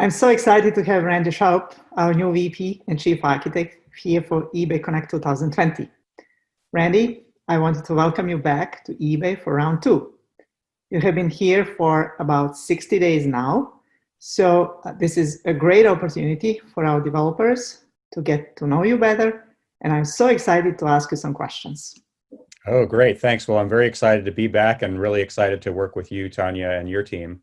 I'm so excited to have Randy Shoup, our new VP and Chief Architect, here for eBay Connect 2020. Randy, I wanted to welcome you back to eBay for round two. You have been here for about 60 days now, so this is a great opportunity for our developers to get to know you better, and I'm so excited to ask you some questions. Oh, great. Thanks. Well, I'm very excited to be back and really excited to work with you, Tanya, and your team.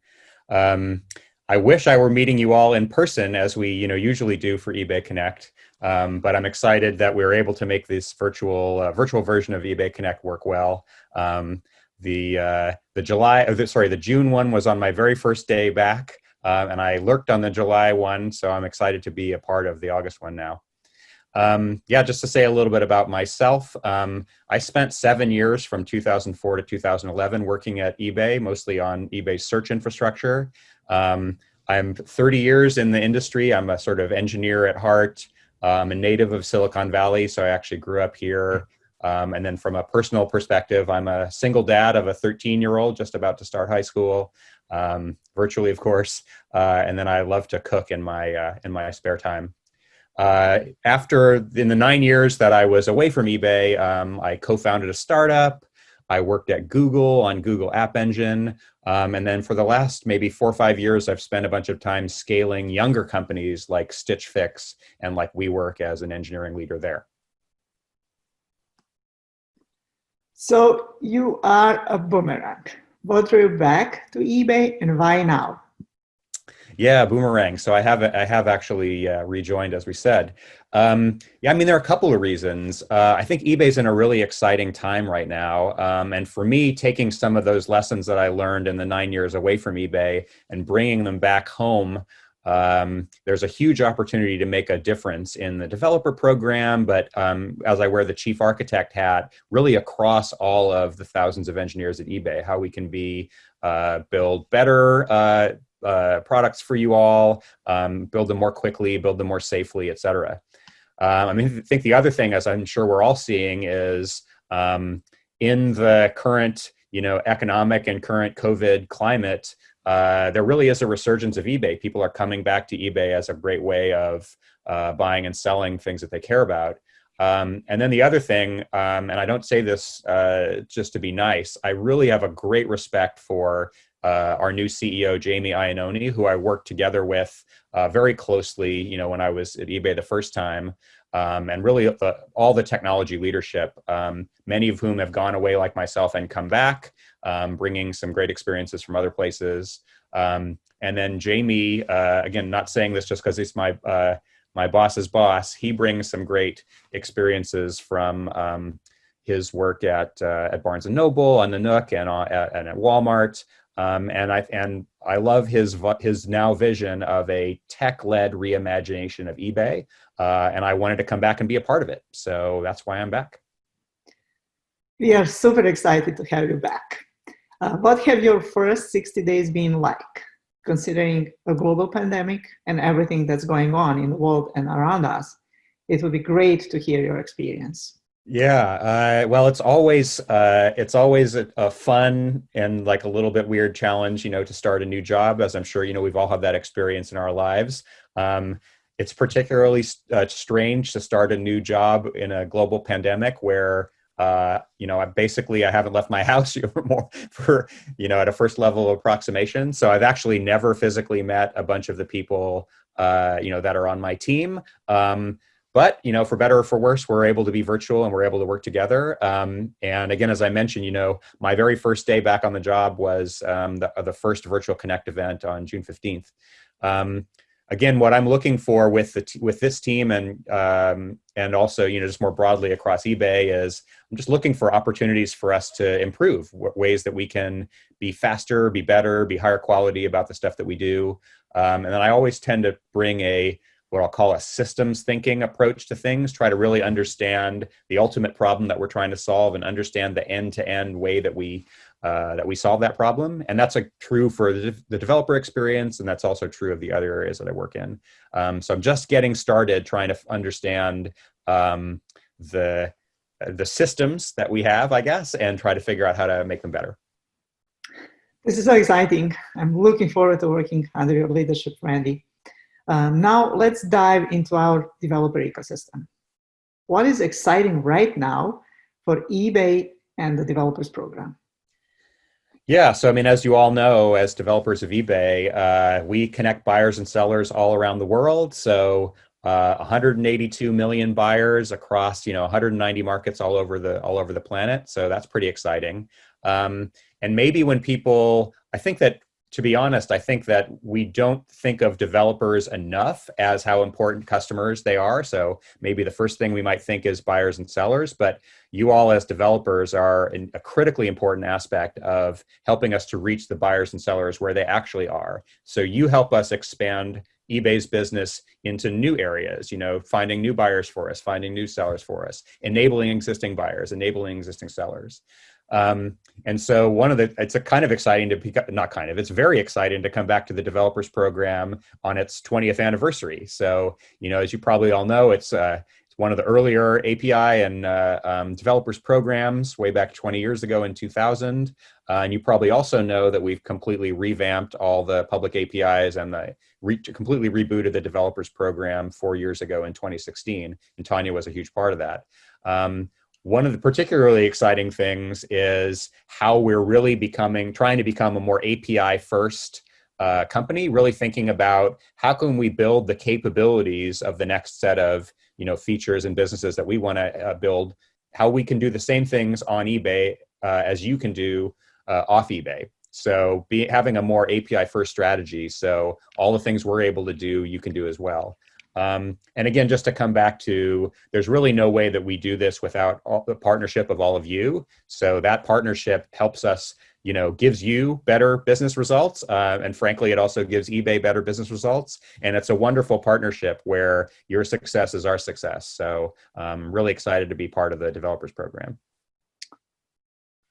I wish I were meeting you all in person as we usually do for eBay Connect, but I'm excited that we were able to make this virtual version of eBay Connect work well. The June one was on my very first day back, and I lurked on the July one, so I'm excited to be a part of the August one now. Yeah, just to say a little bit about myself, I spent 7 years from 2004 to 2011 working at eBay, mostly on eBay's search infrastructure. I'm 30 years in the industry. I'm a sort of engineer at heart. I'm a native of Silicon Valley, so I actually grew up here. And then from a personal perspective, I'm a single dad of a 13-year-old just about to start high school, virtually, of course. And then I love to cook in my spare time. In the 9 years that I was away from eBay, I co-founded a startup. I worked at Google on Google App Engine. And then for the last maybe 4 or 5 years, I've spent a bunch of time scaling younger companies like Stitch Fix and like WeWork as an engineering leader there. So you are a boomerang. What drew you back to eBay and why now? Yeah, boomerang. So I have actually rejoined, as we said. Yeah, I mean, there are a couple of reasons. I think eBay's in a really exciting time right now. And for me, taking some of those lessons that I learned in the 9 years away from eBay and bringing them back home, there's a huge opportunity to make a difference in the developer program, but as I wear the chief architect hat, really across all of the thousands of engineers at eBay, how we can build better products for you all, build them more quickly, build them more safely, et cetera. I mean, I think the other thing, as I'm sure we're all seeing, is in the current, economic and current COVID climate, there really is a resurgence of eBay. People are coming back to eBay as a great way of buying and selling things that they care about. And then the other thing, and I don't say this just to be nice, I really have a great respect for our new CEO, Jamie Iannone, who I worked together with very closely, when I was at eBay the first time, and really all the technology leadership, many of whom have gone away like myself and come back, bringing some great experiences from other places. And then Jamie, again, not saying this just because he's my boss's boss, he brings some great experiences from his work at Barnes & Noble, on the Nook, and at Walmart. And I love his now vision of a tech-led reimagination of eBay, and I wanted to come back and be a part of it. So that's why I'm back. We are super excited to have you back. What have your first 60 days been like, considering a global pandemic and everything that's going on in the world and around us? It would be great to hear your experience. Yeah, well, it's always a fun and like a little bit weird challenge, to start a new job, as I'm sure, we've all had that experience in our lives. It's particularly strange to start a new job in a global pandemic where, I haven't left my house more for, at a first level approximation. So I've actually never physically met a bunch of the people, that are on my team. But, for better or for worse, we're able to be virtual and we're able to work together. And again, as I mentioned, my very first day back on the job was the first virtual Connect event on June 15th. Again, what I'm looking for with this team and also, just more broadly across eBay is I'm just looking for opportunities for us to improve, ways that we can be faster, be better, be higher quality about the stuff that we do. And then I always tend to bring what I'll call a systems thinking approach to things, try to really understand the ultimate problem that we're trying to solve and understand the end-to-end way that we solve that problem. And that's true for the developer experience, and that's also true of the other areas that I work in. So I'm just getting started trying to understand the systems that we have, I guess, and try to figure out how to make them better. This is so exciting. I'm looking forward to working under your leadership, Randy. Now let's dive into our developer ecosystem. What is exciting right now for eBay and the developers program? Yeah, so I mean, as you all know, as developers of eBay, we connect buyers and sellers all around the world. So 182 million buyers across 190 markets all over the planet. So that's pretty exciting. And maybe when people, I think that to be honest, I think that we don't think of developers enough as how important customers they are. So maybe the first thing we might think is buyers and sellers, but you all as developers are a critically important aspect of helping us to reach the buyers and sellers where they actually are. So you help us expand eBay's business into new areas, finding new buyers for us, finding new sellers for us, enabling existing buyers, enabling existing sellers. And so it's a kind of exciting to be, not kind of, it's very exciting to come back to the developers program on its 20th anniversary. So, as you probably all know, it's one of the earlier API and developers programs way back 20 years ago in 2000. And you probably also know that we've completely revamped all the public APIs and completely rebooted the developers program 4 years ago in 2016. And Tanya was a huge part of that. One of the particularly exciting things is how we're really trying to become a more API first company, really thinking about how can we build the capabilities of the next set of features and businesses that we want to build, how we can do the same things on eBay as you can do off eBay. So having a more API first strategy, so all the things we're able to do, you can do as well. And again, just to come back to, there's really no way that we do this without the partnership of all of you. So that partnership helps us, gives you better business results. And frankly, it also gives eBay better business results. And it's a wonderful partnership where your success is our success. So I'm really excited to be part of the developers program.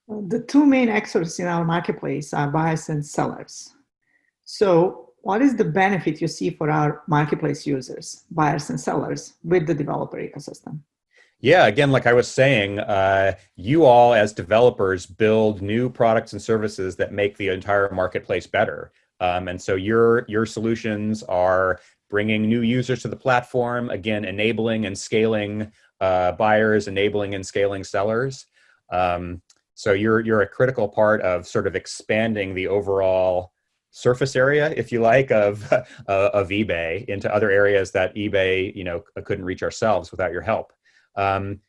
The two main actors in our marketplace are buyers and sellers. So what is the benefit you see for our marketplace users, buyers and sellers, with the developer ecosystem? Yeah, again, like I was saying, you all as developers build new products and services that make the entire marketplace better. And so your solutions are bringing new users to the platform, again, enabling and scaling buyers, enabling and scaling sellers. So you're a critical part of sort of expanding the overall surface area, if you like, of eBay into other areas that eBay, couldn't reach ourselves without your help.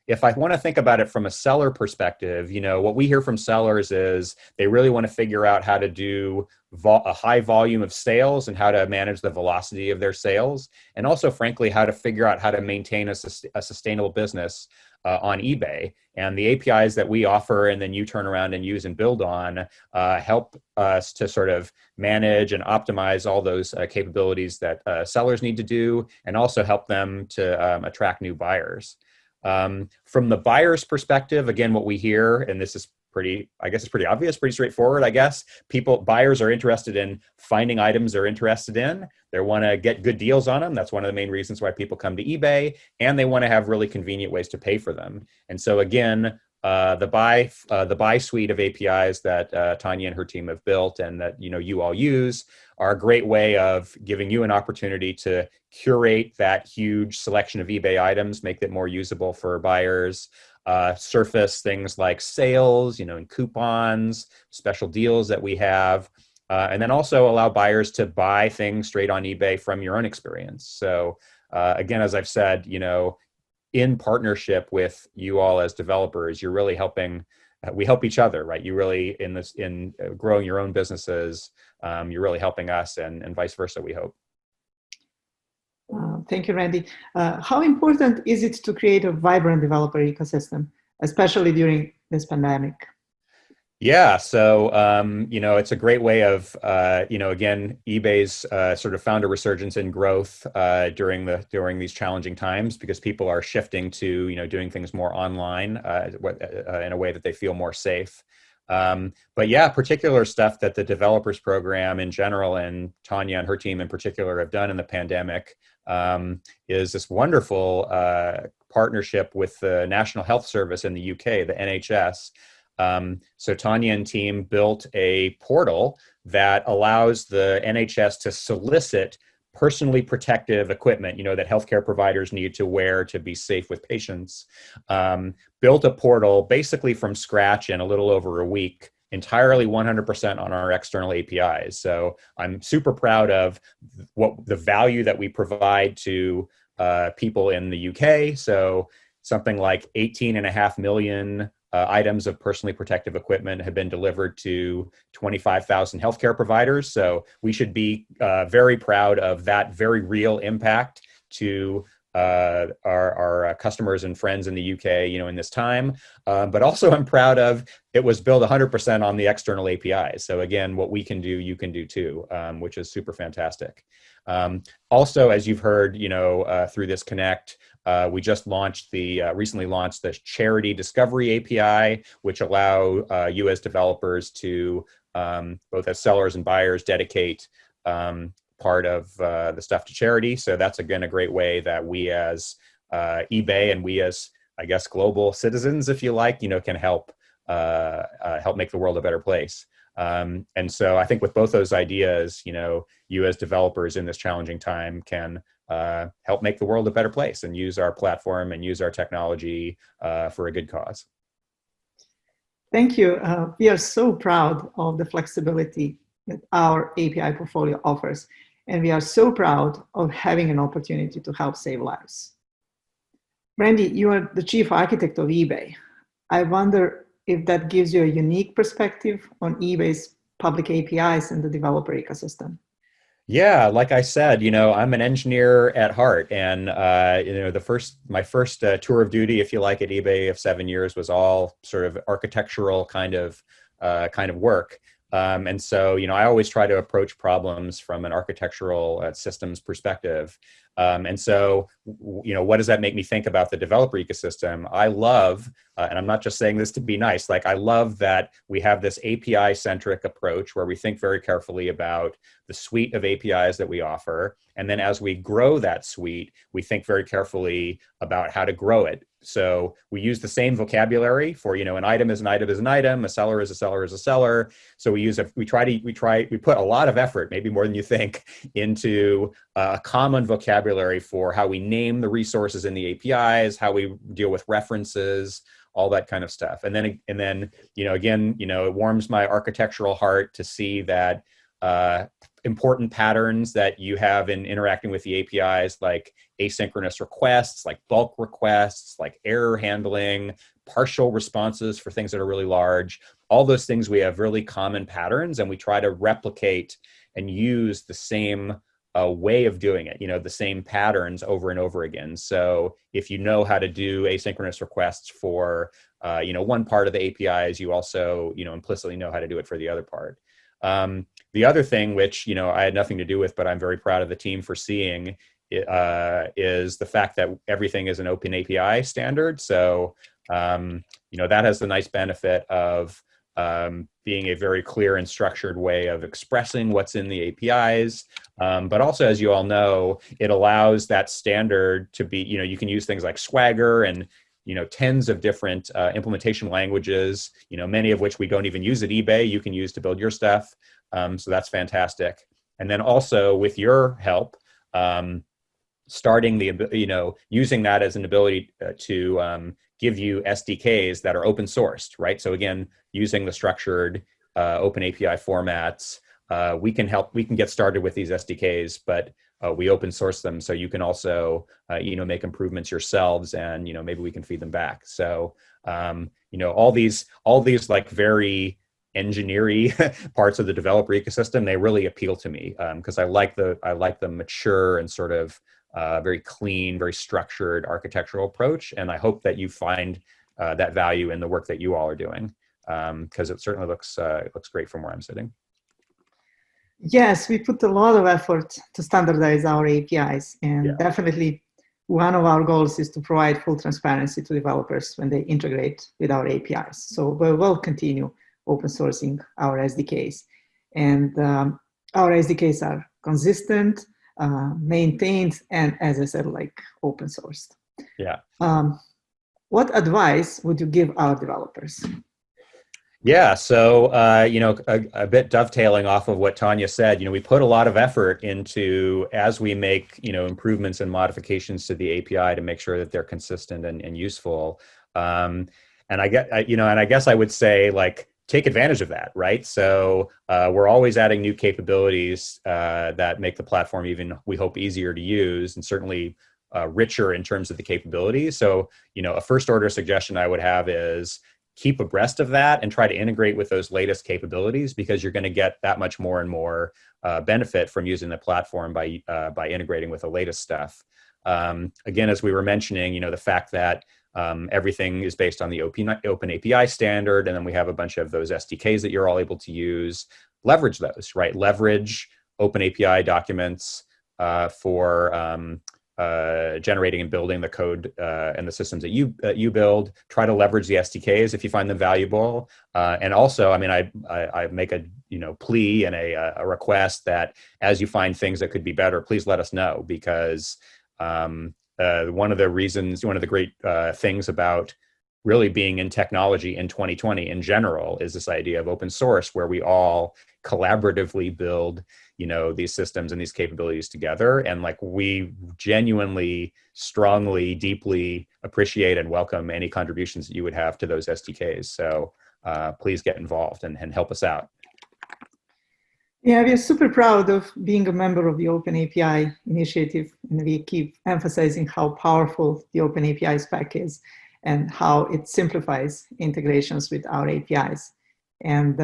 If I want to think about it from a seller perspective, what we hear from sellers is they really want to figure out how to do a high volume of sales and how to manage the velocity of their sales. And also, frankly, how to figure out how to maintain a sustainable business on eBay. And the APIs that we offer and then you turn around and use and build on help us to sort of manage and optimize all those capabilities that sellers need to do, and also help them to attract new buyers. From the buyer's perspective, again, what we hear, and this is pretty obvious, pretty straightforward, I guess. Buyers are interested in finding items they're interested in. They want to get good deals on them. That's one of the main reasons why people come to eBay, and they want to have really convenient ways to pay for them. And so again, the buy suite of APIs that Tanya and her team have built and that you all use are a great way of giving you an opportunity to curate that huge selection of eBay items, make it more usable for buyers, surface things like sales, and coupons, special deals that we have, and then also allow buyers to buy things straight on eBay from your own experience. So again, as I've said, in partnership with you all as developers, you're really helping. We help each other, right? You really in growing your own businesses. You're really helping us, and vice versa, we hope. Thank you, Randy. How important is it to create a vibrant developer ecosystem, especially during this pandemic? Yeah, so it's a great way of again, eBay's sort of found a resurgence in growth during these challenging times, because people are shifting to doing things more online in a way that they feel more safe. But yeah, particular stuff that the developers program in general, and Tanya and her team in particular, have done in the pandemic is this wonderful partnership with the National Health Service in the UK, the NHS. So Tanya and team built a portal that allows the NHS to solicit personally protective equipment, that healthcare providers need to wear to be safe with patients. Built a portal basically from scratch in a little over a week, entirely 100% on our external APIs. So I'm super proud of the value that we provide to people in the UK. So something like 18.5 million items of personally protective equipment have been delivered to 25,000 healthcare providers. So we should be very proud of that very real impact to our customers and friends in the UK, in this time. But also I'm proud of it was built 100% on the external APIs. So again, what we can do, you can do too, which is super fantastic. Also, as you've heard, through this Connect, we just recently launched the Charity Discovery API, which allow you as developers to, both as sellers and buyers, dedicate part of the stuff to charity. So that's, again, a great way that we as eBay and we as, I guess, global citizens, if you like, can help make the world a better place. And so I think with both those ideas, you as developers in this challenging time can help make the world a better place and use our platform and use our technology for a good cause. Thank you. We are so proud of the flexibility that our API portfolio offers, and we are so proud of having an opportunity to help save lives. Randy, you are the chief architect of eBay. I wonder if that gives you a unique perspective on eBay's public APIs and the developer ecosystem. Yeah, like I said, I'm an engineer at heart, and my first tour of duty, if you like, at eBay of 7 years was all sort of architectural kind of work. And so, I always try to approach problems from an architectural systems perspective. And so, what does that make me think about the developer ecosystem? I love, and I'm not just saying this to be nice, I love that we have this API-centric approach where we think very carefully about the suite of APIs that we offer. And then as we grow that suite, we think very carefully about how to grow it. So we use the same vocabulary for, an item is an item is an item, a seller is a seller is a seller. So we put a lot of effort, maybe more than you think, into a common vocabulary for how we name the resources in the APIs, how we deal with references, all that kind of stuff. And then, again, it warms my architectural heart to see that important patterns that you have in interacting with the APIs, like asynchronous requests, like bulk requests, like error handling, partial responses for things that are really large. All those things, we have really common patterns, and we try to replicate and use the same way of doing it, the same patterns over and over again. So if you know how to do asynchronous requests for, one part of the APIs, you also, implicitly know how to do it for the other part. The other thing, which, I had nothing to do with, but I'm very proud of the team for seeing, is the fact that everything is an open API standard. So, that has the nice benefit of being a very clear and structured way of expressing what's in the APIs. But also, as you all know, it allows that standard to be, you can use things like Swagger and, tens of different implementation languages, many of which we don't even use at eBay, you can use to build your stuff. So that's fantastic. And then also with your help, starting using that as an ability to give you SDKs that are open sourced, right? So again, using the structured open API formats, we can get started with these SDKs, but we open source them, so you can also make improvements yourselves, and maybe we can feed them back. So all these like very engineering parts of the developer ecosystem, they really appeal to me because I like the mature and sort of very clean, very structured architectural approach, and I hope that you find that value in the work that you all are doing, because it certainly looks great from where I'm sitting. Yes, we put a lot of effort to standardize our APIs, and definitely one of our goals is to provide full transparency to developers when they integrate with our APIs. So we will continue open sourcing our SDKs, and our SDKs are consistent, maintained, and, as I said, like open sourced. Yeah. What advice would you give our developers? Yeah, so a bit dovetailing off of what Tanya said, we put a lot of effort into as we make, improvements and modifications to the API to make sure that they're consistent and useful. Um, and I guess I would say like take advantage of that, right? So we're always adding new capabilities that make the platform even, we hope, easier to use and certainly richer in terms of the capabilities. So, a first order suggestion I would have is keep abreast of that and try to integrate with those latest capabilities because you're going to get that much more and more benefit from using the platform by integrating with the latest stuff. Again, as we were mentioning, the fact that everything is based on the open API standard, and then we have a bunch of those SDKs that you're all able to use. Leverage those, right? Leverage open API documents for generating and building the code and the systems that you build. Try to leverage the SDKs if you find them valuable. And also, I make a plea and a request that as you find things that could be better, please let us know, because one of the great things about really being in technology in 2020 in general is this idea of open source, where we all collaboratively build these systems and these capabilities together. And like, we genuinely, strongly, deeply appreciate and welcome any contributions that you would have to those SDKs. So please get involved and help us out. Yeah, we are super proud of being a member of the Open API initiative, and we keep emphasizing how powerful the Open API spec is and how it simplifies integrations with our APIs. And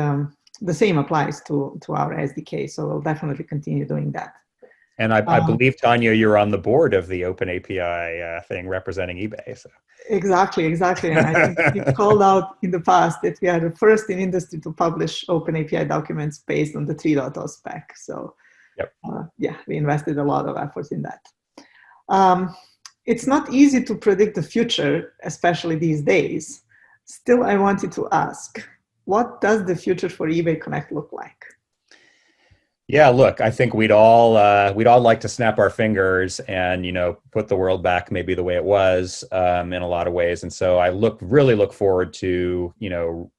the same applies to our SDK, so we'll definitely continue doing that. And I believe, Tanya, you're on the board of the Open API thing representing eBay. So. Exactly. And I think we've called out in the past that we are the first in industry to publish Open API documents based on the 3.0 spec. So yep. Yeah, we invested a lot of efforts in that. It's not easy to predict the future, especially these days. Still, I wanted to ask, what does the future for eBay Connect look like? Yeah, look, I think we'd all like to snap our fingers and put the world back maybe the way it was in a lot of ways. And so I really look forward to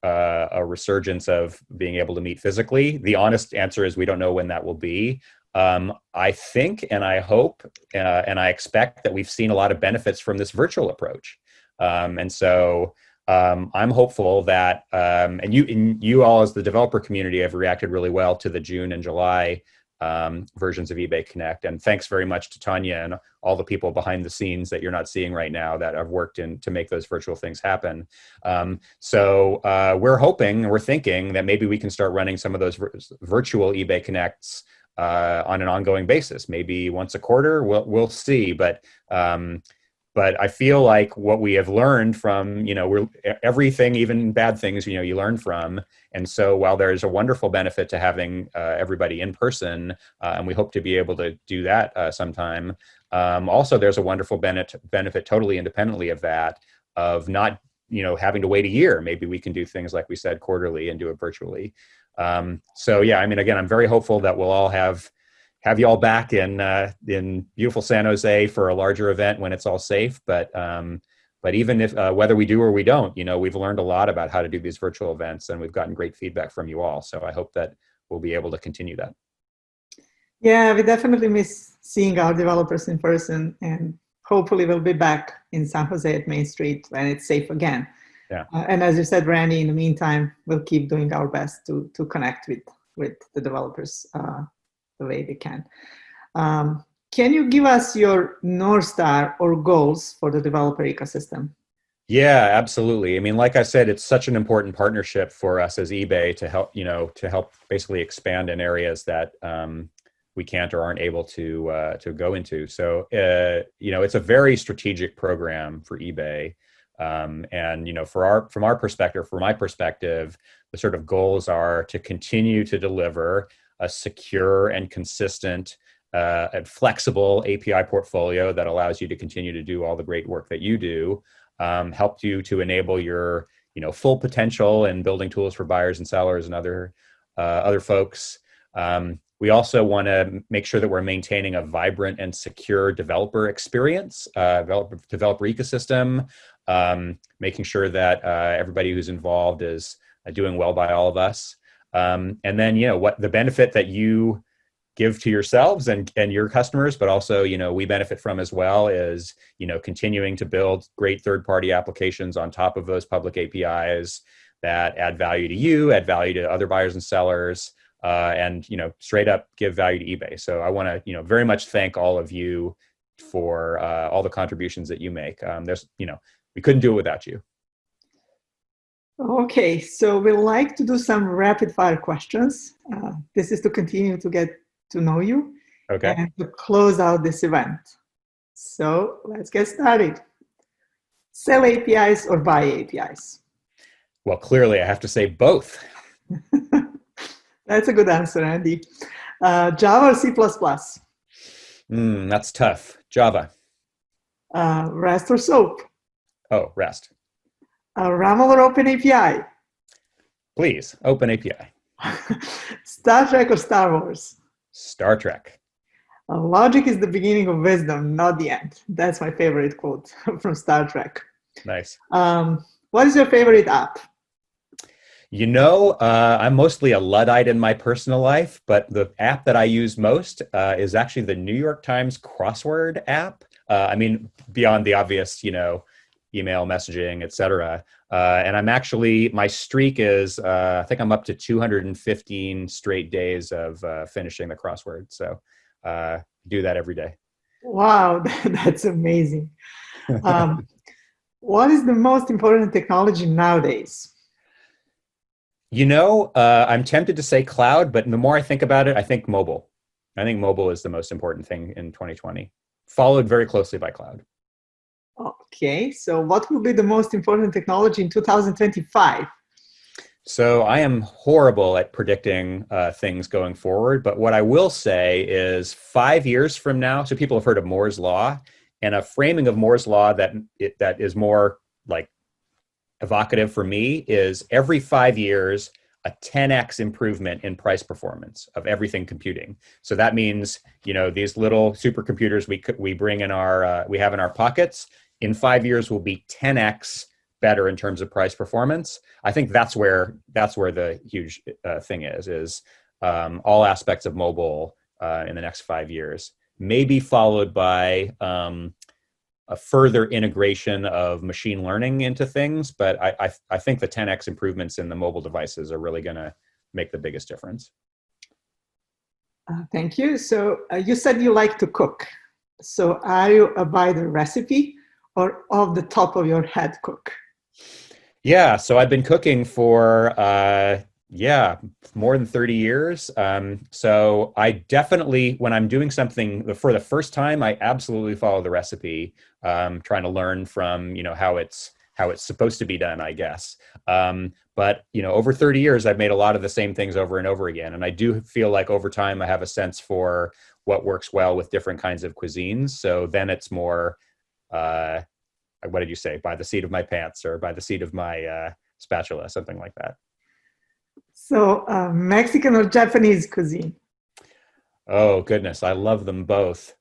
a resurgence of being able to meet physically. The honest answer is we don't know when that will be. I think and I hope and I expect that we've seen a lot of benefits from this virtual approach, and so. I'm hopeful that, and you all as the developer community have reacted really well to the June and July versions of eBay Connect. And thanks very much to Tanya and all the people behind the scenes that you're not seeing right now that have worked to make those virtual things happen. So we're thinking that maybe we can start running some of those virtual eBay Connects on an ongoing basis, maybe once a quarter. We'll see, but I feel like what we have learned from, everything, even bad things, you learn from. And so while there's a wonderful benefit to having everybody in person, and we hope to be able to do that sometime, also there's a wonderful benefit totally independently of that, of not, having to wait a year. Maybe we can do things like we said, quarterly, and do it virtually. So yeah, again, I'm very hopeful that we'll all have you all back in beautiful San Jose for a larger event when it's all safe. But even if whether we do or we don't, we've learned a lot about how to do these virtual events, and we've gotten great feedback from you all. So I hope that we'll be able to continue that. Yeah, we definitely miss seeing our developers in person, and hopefully we'll be back in San Jose at Main Street when it's safe again. Yeah. And as you said, Randy, in the meantime, we'll keep doing our best to connect with the developers the way they can. Can you give us your North Star or goals for the developer ecosystem? Yeah, absolutely. Like I said, it's such an important partnership for us as eBay to help basically expand in areas that we can't or aren't able to go into. So it's a very strategic program for eBay. And from my perspective, the sort of goals are to continue to deliver a secure and consistent and flexible API portfolio that allows you to continue to do all the great work that you do, help you to enable your full potential in building tools for buyers and sellers and other folks. We also want to make sure that we're maintaining a vibrant and secure developer experience, developer ecosystem, making sure that everybody who's involved is doing well by all of us. And then, what the benefit that you give to yourselves and your customers, but also, we benefit from as well is, continuing to build great third-party applications on top of those public APIs that add value to you, add value to other buyers and sellers, and, straight up give value to eBay. So I want to, very much thank all of you for all the contributions that you make. We couldn't do it without you. Okay, so we like to do some rapid fire questions. This is to continue to get to know you and to close out this event. So let's get started. Sell APIs or buy APIs? Well, clearly I have to say both. That's a good answer, Andy. Java or C++? That's tough. Java. REST or SOAP? Oh, REST. RAML or OpenAPI? Please, OpenAPI. Star Trek or Star Wars? Star Trek. Logic is the beginning of wisdom, not the end. That's my favorite quote from Star Trek. Nice. What is your favorite app? I'm mostly a Luddite in my personal life, but the app that I use most is actually the New York Times crossword app. Beyond the obvious, email messaging, etc. And my streak is, I think I'm up to 215 straight days of finishing the crossword. So do that every day. Wow, that's amazing. What is the most important technology nowadays? I'm tempted to say cloud, but the more I think about it, I think mobile. I think mobile is the most important thing in 2020, followed very closely by cloud. Okay, so what will be the most important technology in 2025? So I am horrible at predicting things going forward, but what I will say is 5 years from now, so people have heard of Moore's Law, and a framing of Moore's Law that is more like evocative for me is every 5 years, a 10x improvement in price performance of everything computing. So that means, these little supercomputers we bring in we have in our pockets, in 5 years will be 10x better in terms of price performance. I think that's where the huge thing is all aspects of mobile in the next 5 years, maybe followed by a further integration of machine learning into things. But I think the 10x improvements in the mobile devices are really going to make the biggest difference. Thank you. So you said you like to cook. So are you a by the recipe or off the top of your head cook? Yeah, so I've been cooking for more than 30 years. So I definitely, when I'm doing something for the first time, I absolutely follow the recipe, trying to learn from, how it's supposed to be done, I guess. But, over 30 years, I've made a lot of the same things over and over again. And I do feel like over time, I have a sense for what works well with different kinds of cuisines. So then it's more, what did you say? By the seat of my pants or by the seat of my spatula, something like that. So Mexican or Japanese cuisine? Oh, goodness. I love them both.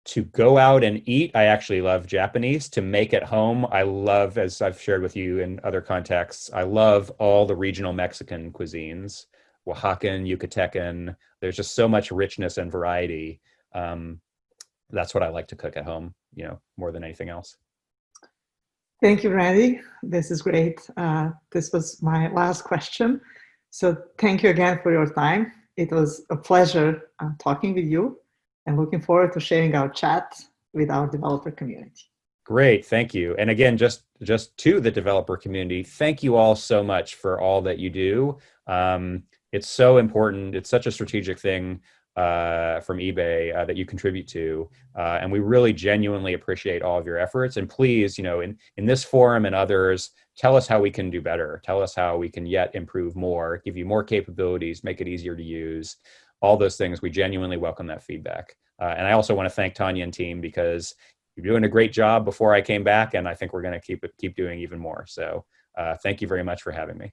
To go out and eat, I actually love Japanese. To make at home, I love, as I've shared with you in other contexts, I love all the regional Mexican cuisines, Oaxacan, Yucatecan. There's just so much richness and variety. That's what I like to cook at home, more than anything else. Thank you, Randy. This is great. This was my last question. So thank you again for your time. It was a pleasure talking with you and looking forward to sharing our chat with our developer community. Great, thank you. And again, just to the developer community, thank you all so much for all that you do. It's so important. It's such a strategic thing from eBay that you contribute to. And we really genuinely appreciate all of your efforts. And please, in this forum and others, tell us how we can do better. Tell us how we can yet improve more, give you more capabilities, make it easier to use. All those things, we genuinely welcome that feedback. And I also want to thank Tanya and team because you're doing a great job before I came back, and I think we're going to keep doing even more. So thank you very much for having me.